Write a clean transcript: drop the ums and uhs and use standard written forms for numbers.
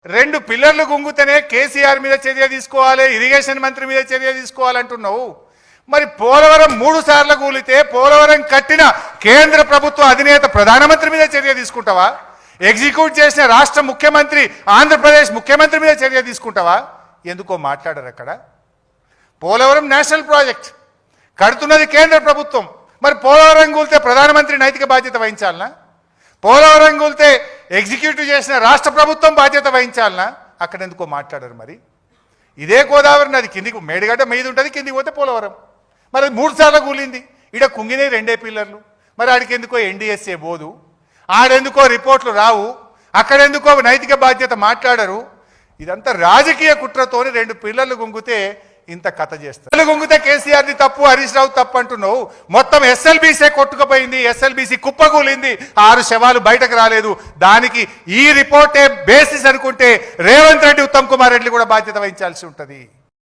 రెండు పిల్లర్లు గుంగుతేనే కేసీఆర్ మీద చర్య తీసుకోవాలి, ఇరిగేషన్ మంత్రి మీద చర్య తీసుకోవాలంటున్నావు. మరి పోలవరం 3 సార్లు కూలితే పోలవరం కట్టిన కేంద్ర ప్రభుత్వ అధినేత ప్రధానమంత్రి మీద చర్య తీసుకుంటావా? ఎగ్జిక్యూట్ చేసిన రాష్ట్ర ముఖ్యమంత్రి ఆంధ్రప్రదేశ్ ముఖ్యమంత్రి మీద చర్య తీసుకుంటావా? ఎందుకో మాట్లాడరు అక్కడ. పోలవరం నేషనల్ ప్రాజెక్ట్ కడుతున్నది కేంద్ర ప్రభుత్వం. మరి పోలవరం కూలితే ప్రధానమంత్రి నైతిక బాధ్యత వహించాలనా? పోలవరం కూలితే ఎగ్జిక్యూటివ్ చేసిన రాష్ట్ర ప్రభుత్వం బాధ్యత వహించాలనా? అక్కడ ఎందుకో మాట్లాడరు. మరి ఇదే గోదావరి నది కిందికి మేడిగడ్డ మీద ఉంటుంది, కిందికి పోతే పోలవరం. మరి 3 సార్లు కూలింది. ఈడ కుంగినాయి 2 పిల్లర్లు. మరి ఆడికి ఎందుకో ఎన్డీఎస్ఏ పోదు, ఆడెందుకో రిపోర్ట్లు రావు, అక్కడెందుకో నైతిక బాధ్యత మాట్లాడరు. ఇదంతా రాజకీయ కుట్రతోని 2 పిల్లర్లు గుంగితే ఇంత కథ చేస్తారు. గుంగితే కేసీఆర్ది తప్పు, హరీష్ రావు తప్పు అంటున్నావు. మొత్తం ఎస్ఎల్బీసీ కొట్టుకుపోయింది, ఎస్ఎల్బీసీ కుప్పకూలింది, 6 శవాలు బయటకు రాలేదు. దానికి ఈ రిపోర్టే బేసిస్ అనుకుంటే రేవంత్ రెడ్డి, ఉత్తమ్ కుమార్ రెడ్డి కూడా బాధ్యత వహించాల్సి ఉంటుంది.